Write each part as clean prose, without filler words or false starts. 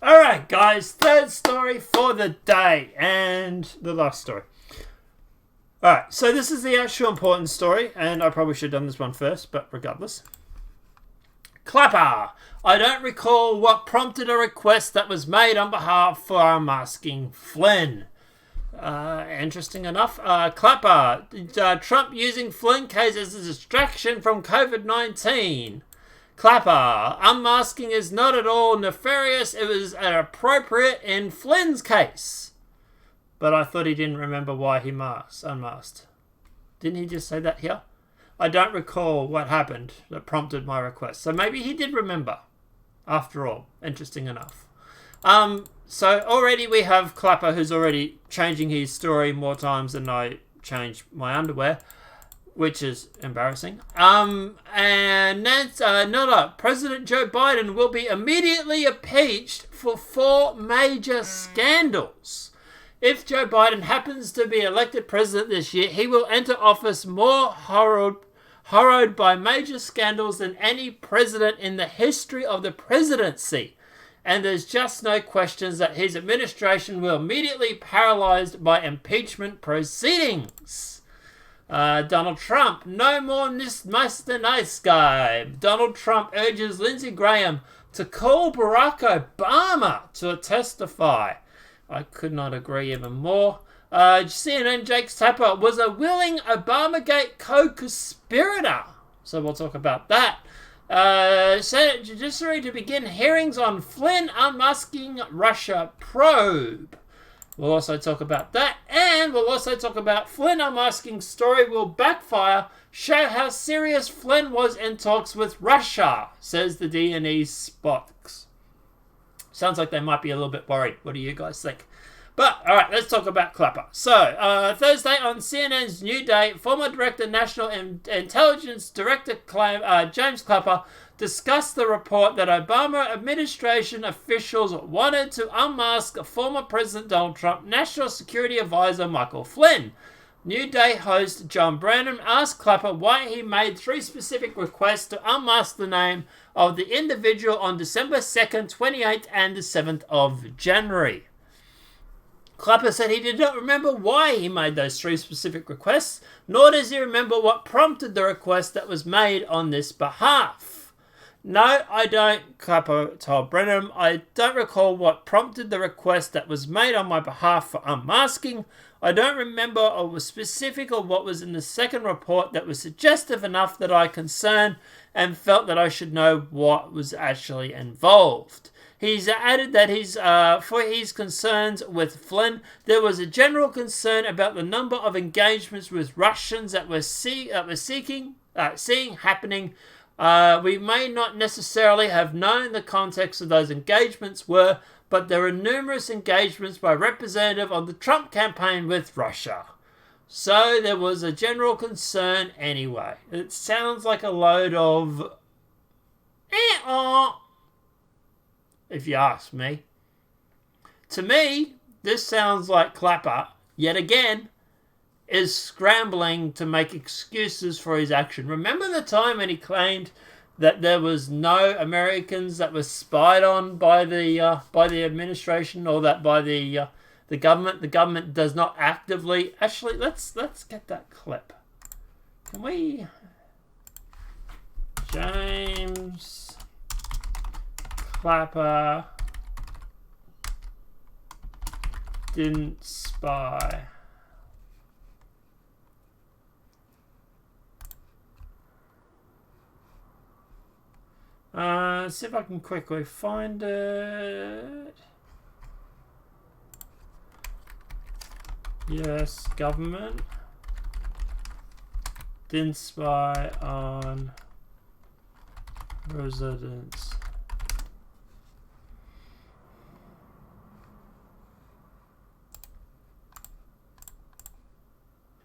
Alright, guys, third story for the day and the last story. Alright, so this is the actual important story, and I probably should have done this one first, but regardless. Clapper! I don't recall what prompted a request that was made on behalf for Unmasking Flynn. Interesting enough. Clapper. Trump using Flynn case as a distraction from COVID-19. Clapper. Unmasking is not at all nefarious. It was appropriate in Flynn's case. But I thought he didn't remember why he unmasked. Didn't he just say that here? I don't recall what happened that prompted my request. So maybe he did remember. After all, interesting enough. So already we have Clapper, who's already changing his story more times than I change my underwear, which is embarrassing. And President Joe Biden will be immediately impeached for 4 major scandals. If Joe Biden happens to be elected president this year, he will enter office more harrowed by major scandals than any president in the history of the presidency. And there's just no questions that his administration will immediately be paralyzed by impeachment proceedings. Donald Trump, no more Mr. Nice Guy. Donald Trump urges Lindsey Graham to call Barack Obama to testify. I could not agree even more. CNN Jake Tapper was a willing Obamagate co-conspirator. So we'll talk about that. Senate Judiciary to begin hearings on Flynn unmasking Russia probe. We'll also talk about that. And we'll also talk about Flynn unmasking story will backfire. Show how serious Flynn was in talks with Russia, says the D&E Spox. Sounds like they might be a little bit worried. What do you guys think? But, alright, let's talk about Clapper. So, Thursday on CNN's New Day, former Director National Intelligence Director James Clapper discussed the report that Obama administration officials wanted to unmask former President Donald Trump National Security Advisor Michael Flynn. New Day host John Branham asked Clapper why he made 3 specific requests to unmask the name of the individual on December 2nd, 28th, and the 7th of January. Clapper said he did not remember why he made those 3 specific requests, nor does he remember what prompted the request that was made on this behalf. No, I don't, Clapper told Brenham. I don't recall what prompted the request that was made on my behalf for unmasking. I don't remember or was specific of what was in the second report that was suggestive enough that I concerned and felt that I should know what was actually involved. He's added that for his concerns with Flynn, there was a general concern about the number of engagements with Russians that we're seeing happening. We may not necessarily have known the context of those engagements were, but there were numerous engagements by representative of the Trump campaign with Russia. So there was a general concern anyway. It sounds like a load of if you ask me. To me, this sounds like Clapper, yet again, is scrambling to make excuses for his action. Remember the time when he claimed that there was no Americans that were spied on by the administration, or that by the government? The government does not actively. Actually, let's get that clip. Can we? James Clapper didn't spy. Let's see if I can quickly find it. Yes, government didn't spy on residents.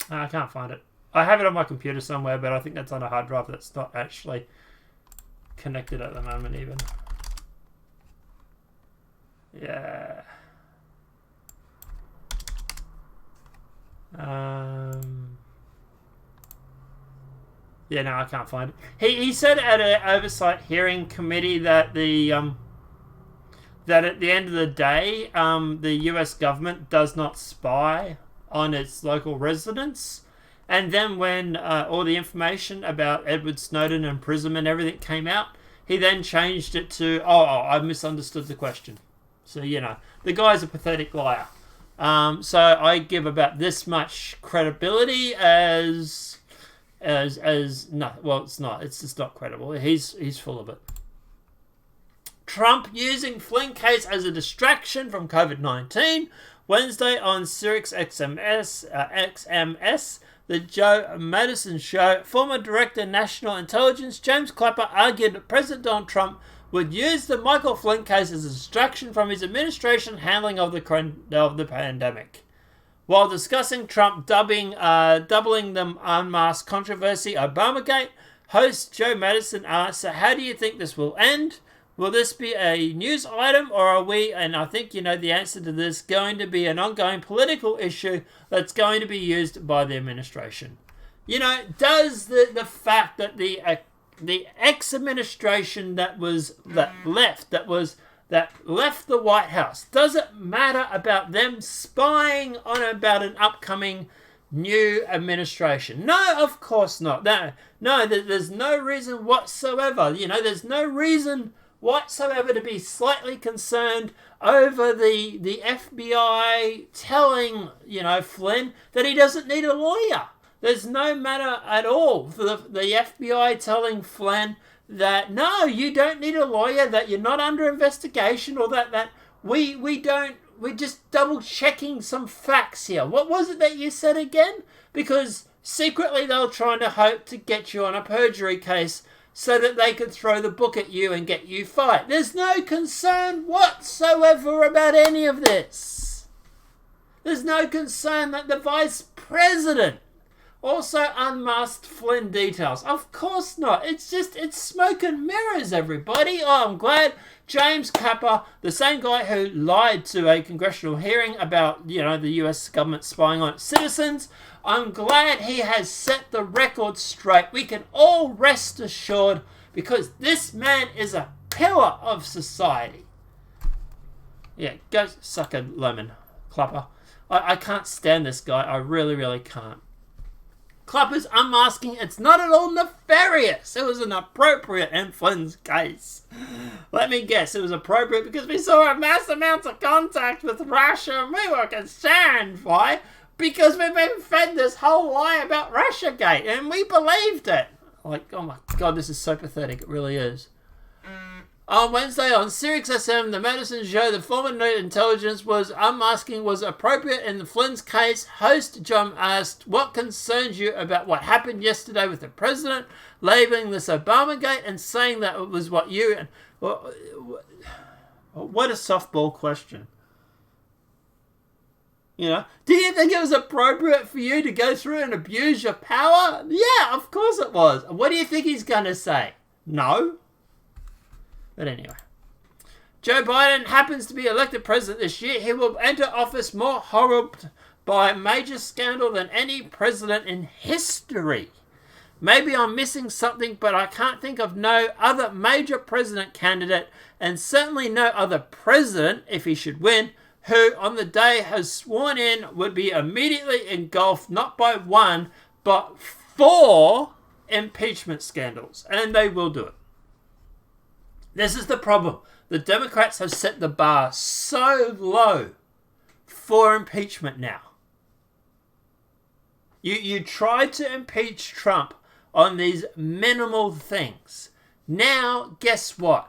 I can't find it. I have it on my computer somewhere, but I think that's on a hard drive that's not actually connected at the moment even. Yeah. Yeah, no, I can't find it. He said at an oversight hearing committee that the that at the end of the day, the US government does not spy on its local residents. And then when all the information about Edward Snowden and PRISM and everything came out, he then changed it to, I misunderstood the question. So, the guy's a pathetic liar. So I give about this much credibility as no, well, it's not. It's just not credible. He's full of it. Trump using Flynn case as a distraction from COVID-19. Wednesday on Sirius XMS, the Joe Madison show, former Director National Intelligence James Clapper argued that President Donald Trump would use the Michael Flynn case as a distraction from his administration handling of the pandemic. While discussing Trump doubling the unmasked controversy Obamagate, host Joe Madison asked, so how do you think this will end? Will this be a news item, or are we, and I think you know the answer to this, going to be an ongoing political issue that's going to be used by the administration? Does the fact that the ex-administration that left the White House, does it matter about them spying on about an upcoming new administration? No, of course not. No, there's no reason whatsoever. There's no reason whatsoever to be slightly concerned over the FBI telling, Flynn that he doesn't need a lawyer. There's no matter at all for the FBI telling Flynn that, no, you don't need a lawyer, that you're not under investigation, or that we're just double checking some facts here. What was it that you said again? Because secretly they were trying to hope to get you on a perjury case so that they could throw the book at you and get you fired. There's no concern whatsoever about any of this. There's no concern that the vice president also unmasked Flynn details. Of course not. It's smoke and mirrors, everybody. Oh, I'm glad James Clapper, the same guy who lied to a congressional hearing about, the US government spying on its citizens, I'm glad he has set the record straight. We can all rest assured, because this man is a pillar of society. Yeah, go suck a lemon, Clapper. I can't stand this guy. I really, really can't. Clapper's unmasking, it's not at all nefarious. It was inappropriate in Flynn's case. Let me guess, it was appropriate because we saw mass amounts of contact with Russia and we were concerned. Why? Because we've been fed this whole lie about Russiagate and we believed it. Like, oh my God, this is so pathetic. It really is. On Wednesday on Sirius XM, the Madison show, the former intelligence was unmasking was appropriate in the Flynn's case. Host John asked, what concerns you about what happened yesterday with the president, labeling this Obamagate and saying that it was what you... What a softball question. Do you think it was appropriate for you to go through and abuse your power? Yeah, of course it was. What do you think he's going to say? No. But anyway, Joe Biden happens to be elected president this year. He will enter office more horribled by a major scandal than any president in history. Maybe I'm missing something, but I can't think of no other major president candidate, and certainly no other president, if he should win, who on the day has sworn in would be immediately engulfed not by one, but 4 impeachment scandals. And they will do it. This is the problem. The Democrats have set the bar so low for impeachment now. You tried to impeach Trump on these minimal things. Now, guess what?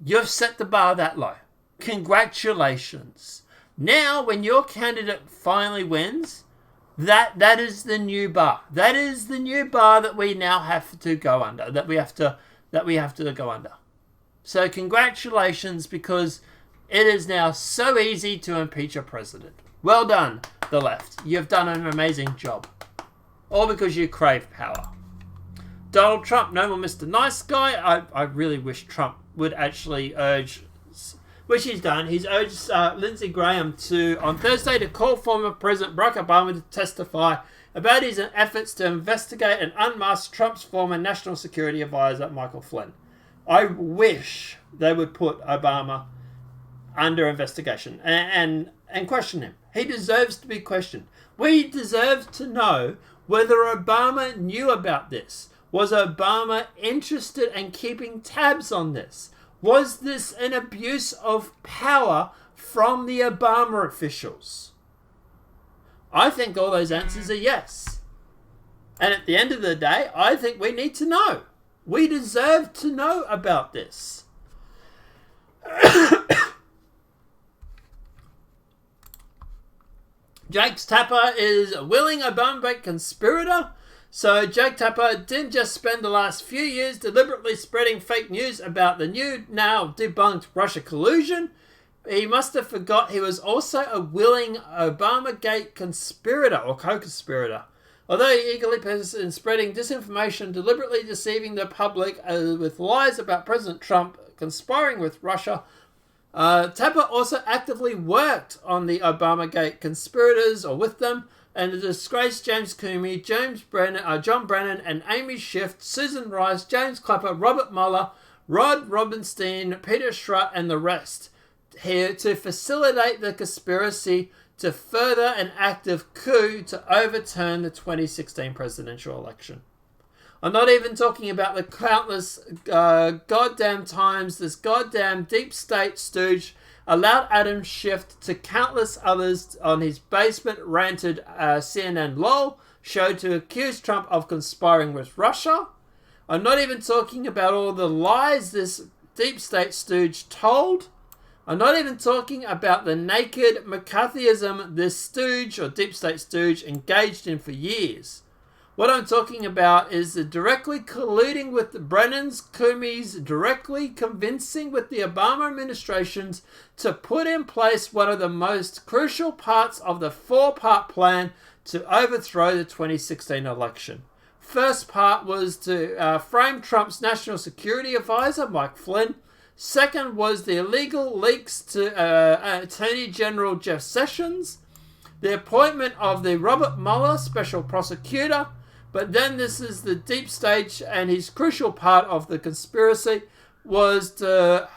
You've set the bar that low. Congratulations. Now, when your candidate finally wins, that is the new bar. That is the new bar that we now have to go under. That we have to go under. So congratulations, because it is now so easy to impeach a president. Well done, the left. You've done an amazing job. All because you crave power. Donald Trump, no more Mr. Nice Guy. I really wish Trump would actually urge, which he's done. He's urged Lindsey Graham on Thursday to call former President Barack Obama to testify about his efforts to investigate and unmask Trump's former National Security Advisor, Michael Flynn. I wish they would put Obama under investigation and question him. He deserves to be questioned. We deserve to know whether Obama knew about this. Was Obama interested in keeping tabs on this? Was this an abuse of power from the Obama officials? I think all those answers are yes. And at the end of the day, I think we need to know. We deserve to know about this. Jake Tapper is a willing Obama conspirator. So Jake Tapper didn't just spend the last few years deliberately spreading fake news about the new, now debunked Russia collusion. He must have forgot he was also a willing Obamagate conspirator or co-conspirator. Although he eagerly persists in spreading disinformation, deliberately deceiving the public with lies about President Trump conspiring with Russia, Tapper also actively worked on the Obamagate conspirators or with them, and the disgraced James Comey, John Brennan, and Amy Schiff, Susan Rice, James Clapper, Robert Mueller, Rod Rosenstein, Peter Schratt, and the rest, here to facilitate the conspiracy to further an active coup to overturn the 2016 presidential election. I'm not even talking about the countless goddamn times this goddamn deep state stooge allowed Adam Schiff to countless others on his basement ranted CNN LOL show to accuse Trump of conspiring with Russia. I'm not even talking about all the lies this deep state stooge told. I'm not even talking about the naked McCarthyism this stooge or deep state stooge engaged in for years. What I'm talking about is the directly colluding with the Brennans, Comey's, directly convincing with the Obama administrations to put in place one of the most crucial parts of the four-part plan to overthrow the 2016 election. First part was to frame Trump's national security advisor, Mike Flynn. Second was the illegal leaks to Attorney General Jeff Sessions. The appointment of the Robert Mueller special prosecutor. But then this is the deep stage, and his crucial part of the conspiracy was the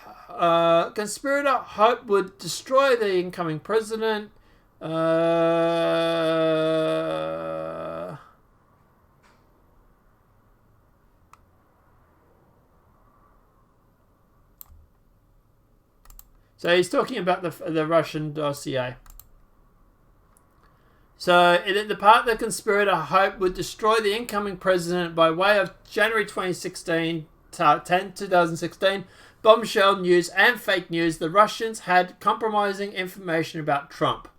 conspirator hope would destroy the incoming president. So he's talking about the Russian dossier. So the part the conspirator hoped would destroy the incoming president by way of January 2016, bombshell news and fake news, the Russians had compromising information about Trump.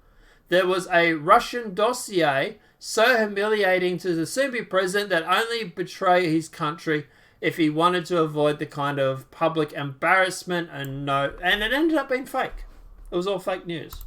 There was a Russian dossier so humiliating to the soon-to-be president that only betray his country if he wanted to avoid the kind of public embarrassment and it ended up being fake. It was all fake news.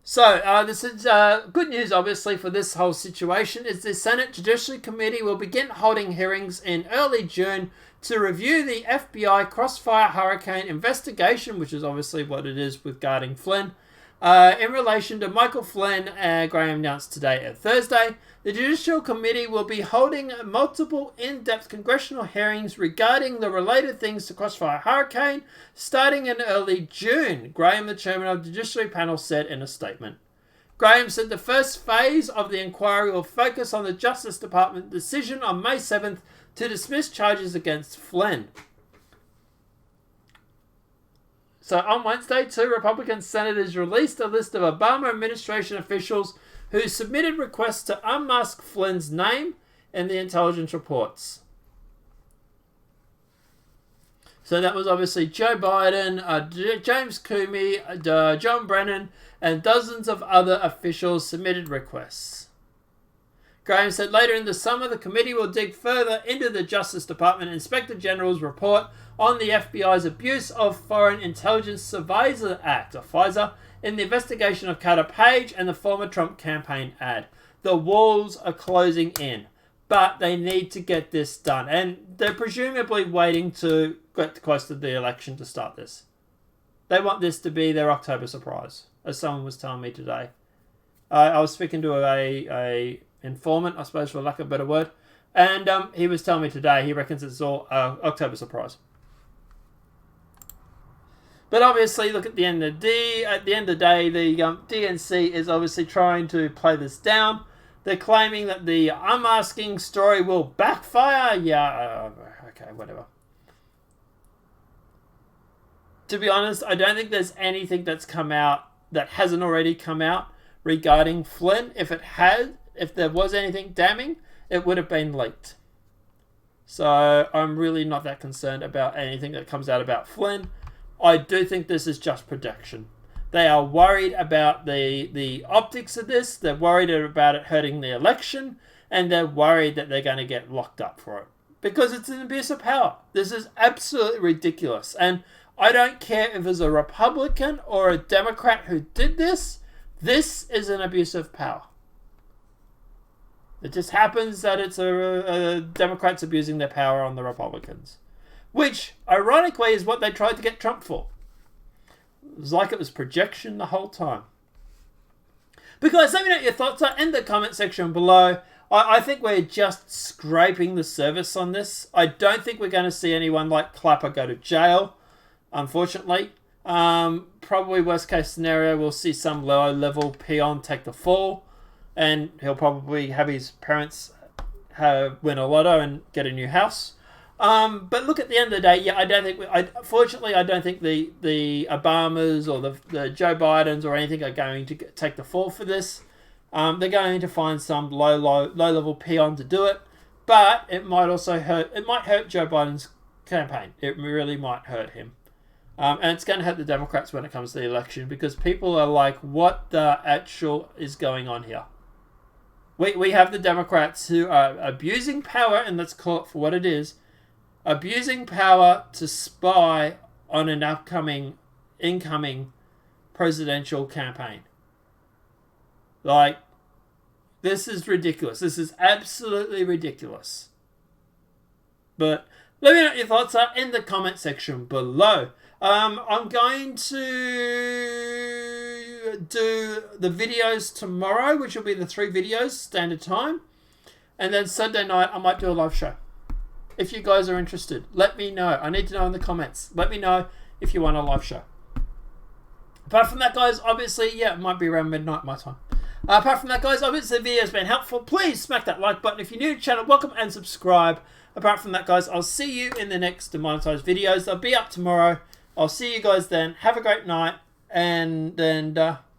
So, this is good news, obviously, for this whole situation, is the Senate Judiciary Committee will begin holding hearings in early June to review the FBI Crossfire Hurricane investigation, which is obviously what it is with guarding Flynn, in relation to Michael Flynn, Graham announced today at Thursday. The Judicial Committee will be holding multiple in-depth congressional hearings regarding the related things to Crossfire Hurricane, starting in early June, Graham, the chairman of the Judiciary Panel, said in a statement. Graham said the first phase of the inquiry will focus on the Justice Department decision on May 7th to dismiss charges against Flynn. So on Wednesday, 2 Republican senators released a list of Obama administration officials who submitted requests to unmask Flynn's name in the intelligence reports. So that was obviously Joe Biden, James Comey, John Brennan, and dozens of other officials submitted requests. Graham said later in the summer the committee will dig further into the Justice Department Inspector General's report on the FBI's abuse of Foreign Intelligence Surveillance Act, or FISA, in the investigation of Carter Page and the former Trump campaign ad. The walls are closing in, but they need to get this done. And they're presumably waiting to get close to the election to start this. They want this to be their October surprise, as someone was telling me today. I was speaking to a informant, I suppose, for lack of a better word, and he was telling me today he reckons it's all October surprise. But obviously, look, at the end of the day, the DNC is obviously trying to play this down. They're claiming that the unmasking story will backfire. Yeah, okay, whatever. To be honest, I don't think there's anything that's come out that hasn't already come out regarding Flynn. If there was anything damning, it would have been leaked. So I'm really not that concerned about anything that comes out about Flynn. I do think this is just projection. They are worried about the optics of this. They're worried about it hurting the election. And they're worried that they're going to get locked up for it. Because it's an abuse of power. This is absolutely ridiculous. And I don't care if it's a Republican or a Democrat who did this. This is an abuse of power. It just happens that it's a Democrats abusing their power on the Republicans. Which, ironically, is what they tried to get Trump for. It was like it was projection the whole time. But guys, let me know what your thoughts are in the comment section below. I think we're just scraping the surface on this. I don't think we're going to see anyone like Clapper go to jail, unfortunately. Probably worst case scenario, we'll see some lower level peon take the fall. And he'll probably have his parents win a lotto and get a new house. But look, at the end of the day, yeah, I don't think. Fortunately, I don't think the Obamas or the Joe Bidens or anything are going to take the fall for this. They're going to find some low level peon to do it, but it might also hurt. It might hurt Joe Biden's campaign. It really might hurt him, and it's going to hurt the Democrats when it comes to the election because people are like, "What the actual is going on here?" We have the Democrats who are abusing power, and let's call it for what it is. Abusing power to spy on an incoming presidential campaign. Like, this is ridiculous. This is absolutely ridiculous. But let me know what your thoughts are in the comment section below. I'm going to do the videos tomorrow, which will be the 3 videos, standard time. And then Sunday night, I might do a live show. If you guys are interested, let me know. I need to know in the comments. Let me know if you want a live show. Apart from that, guys, obviously, yeah, it might be around midnight my time. Apart from that, guys, obviously the video has been helpful. Please smack that like button. If you're new to the channel, welcome and subscribe. Apart from that, guys, I'll see you in the next demonetized videos. They'll be up tomorrow. I'll see you guys then. Have a great night. And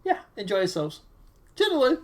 yeah, enjoy yourselves. Toodaloo.